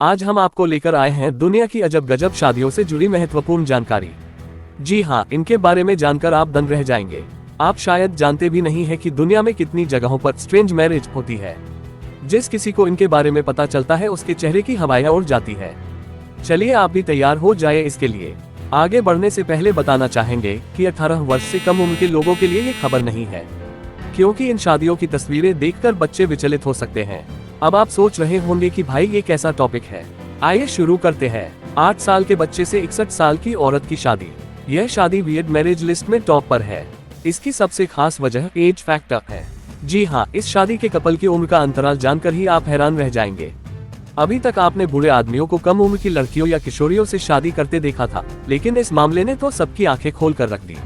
आज हम आपको लेकर आए हैं दुनिया की अजब गजब शादियों से जुड़ी महत्वपूर्ण जानकारी। जी हाँ, इनके बारे में जानकर आप दंग रह जाएंगे। आप शायद जानते भी नहीं है कि दुनिया में कितनी जगहों पर स्ट्रेंज मैरिज होती है। जिस किसी को इनके बारे में पता चलता है उसके चेहरे की हवाएं उड़ जाती है। चलिए आप भी तैयार हो जाए इसके लिए। आगे बढ़ने से पहले बताना चाहेंगे कि 18 वर्ष से कम उम्र के लोगों के लिए ये खबर नहीं है, क्योंकि इन शादियों की तस्वीरें देखकर बच्चे विचलित हो सकते हैं। अब आप सोच रहे होंगे कि भाई ये कैसा टॉपिक है। आइए शुरू करते हैं। 8 साल के बच्चे से 61 साल की औरत की शादी। यह शादी वियर्ड मैरिज लिस्ट में टॉप पर है। इसकी सबसे खास वजह एज फैक्टर है। जी हाँ, इस शादी के कपल की उम्र का अंतराल जानकर ही आप हैरान रह जाएंगे। अभी तक आपने बूढ़े आदमियों को कम उम्र की लड़कियों या किशोरियों से शादी करते देखा था, लेकिन इस मामले ने तो सबकी आंखें खोल कर रख दी।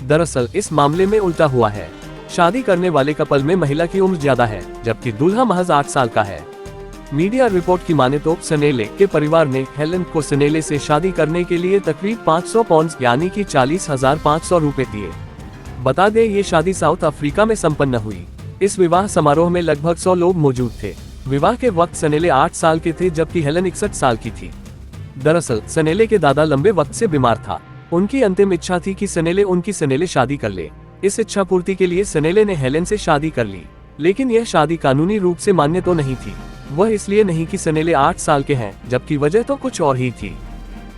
दरअसल इस मामले में उल्टा हुआ है। शादी करने वाले कपल में महिला की उम्र ज्यादा है, जबकि दूल्हा महज 8 साल का है। मीडिया रिपोर्ट की माने तो सनेले के परिवार ने हेलन को सनेले से शादी करने के लिए तकरीब 500 पाउंड यानी कि 40,500 रुपए दिए। बता दें, ये शादी साउथ अफ्रीका में संपन्न हुई। इस विवाह समारोह में लगभग 100 लोग मौजूद थे। विवाह के वक्त सनेले 8 साल के थे, जबकि हेलन 61 साल की थी। दरअसल सनेले के दादा लंबे वक्त से बीमार था। उनकी अंतिम इच्छा थी कि सनेले शादी कर ले। इस इच्छा पूर्ति के लिए सनेले ने हेलन से शादी कर ली, लेकिन यह शादी कानूनी रूप से मान्य तो नहीं थी। वह इसलिए नहीं कि सनेले 8 साल के हैं, जबकि वजह तो कुछ और ही थी।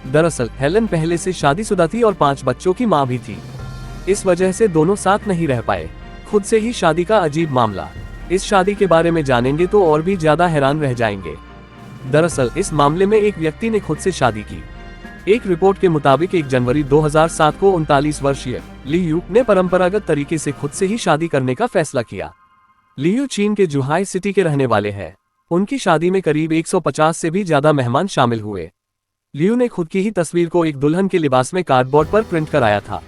दरअसल हेलन पहले से शादीशुदा थी और 5 बच्चों की मां भी थी। इस वजह से दोनों साथ नहीं रह पाए। खुद से ही शादी का अजीब मामला। इस शादी के बारे में जानेंगे तो और भी ज्यादा हैरान रह जाएंगे। दरअसल इस मामले में एक व्यक्ति ने खुद से शादी की। एक रिपोर्ट के मुताबिक 1 जनवरी 2007 को 39 वर्षीय लियू ने परंपरागत तरीके से खुद से ही शादी करने का फैसला किया। लियू चीन के जुहाई सिटी के रहने वाले हैं। उनकी शादी में करीब 150 से भी ज्यादा मेहमान शामिल हुए। लियू ने खुद की ही तस्वीर को एक दुल्हन के लिबास में कार्डबोर्ड पर प्रिंट कराया था।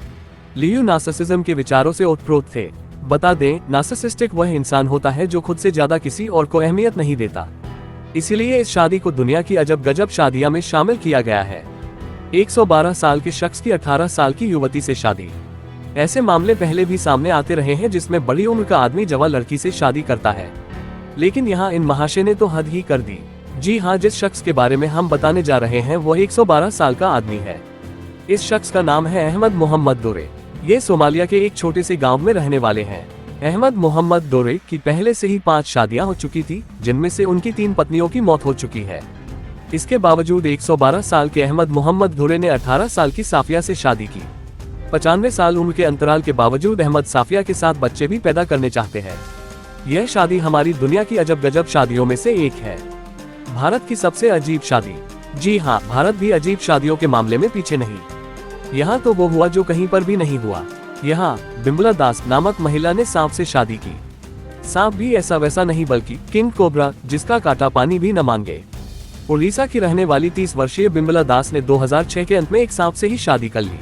लियू नार्सिसिज्म के विचारों से ओतप्रोत थे। बता दें, नार्सिसिस्टिक वह इंसान होता है जो खुद से ज्यादा किसी और को अहमियत नहीं देता। इसीलिए इस शादी को दुनिया की अजब गजब शादियां में शामिल किया गया है। 112 साल के शख्स की 18 साल की युवती से शादी। ऐसे मामले पहले भी सामने आते रहे हैं जिसमें बड़ी उम्र का आदमी जवान लड़की से शादी करता है, लेकिन यहाँ इन महाशय ने तो हद ही कर दी। जी हाँ, जिस शख्स के बारे में हम बताने जा रहे हैं वह 112 साल का आदमी है। इस शख्स का नाम है अहमद मोहम्मद दोरे। ये सोमालिया के एक छोटे से गाँव में रहने वाले हैं। अहमद मोहम्मद दोरे की पहले से ही 5 शादियां हो चुकी थी, जिनमें से उनकी 3 पत्नियों की मौत हो चुकी है। इसके बावजूद 112 साल के अहमद मोहम्मद दोरे ने 18 साल की साफिया से शादी की। 95 साल उम्र के अंतराल के बावजूद अहमद साफिया के साथ बच्चे भी पैदा करने चाहते हैं। यह शादी हमारी दुनिया की अजब गजब शादियों में से एक है। भारत की सबसे अजीब शादी। जी हाँ, भारत भी अजीब शादियों के मामले में पीछे नहीं। यहाँ तो वो हुआ जो कहीं पर भी नहीं हुआ। यहाँ बिमला दास नामक महिला ने सांप से शादी की। सांप भी ऐसा वैसा नहीं, बल्कि किंग कोबरा, जिसका काटा पानी भी न मांगे। उड़ीसा की रहने वाली 30 वर्षीय बिमला दास ने 2006 के अंत में एक सांप से ही शादी कर ली।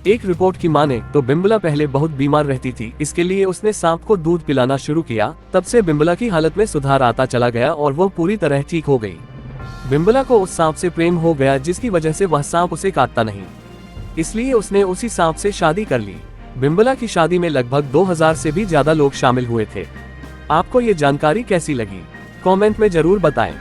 एक रिपोर्ट की माने तो बिमला पहले बहुत बीमार रहती थी, इसके लिए उसने सांप को दूध पिलाना शुरू किया। तब से बिमला की हालत में सुधार आता चला गया और वो पूरी तरह ठीक हो गई। बिमला को उस सांप से प्रेम हो गया, जिसकी वजह से वह सांप उसे काटता नहीं, इसलिए उसने उसी सांप से शादी कर ली। बिमला की शादी में लगभग 2000 से भी ज्यादा लोग शामिल हुए थे। आपको ये जानकारी कैसी लगी? कमेंट में जरूर बताएं।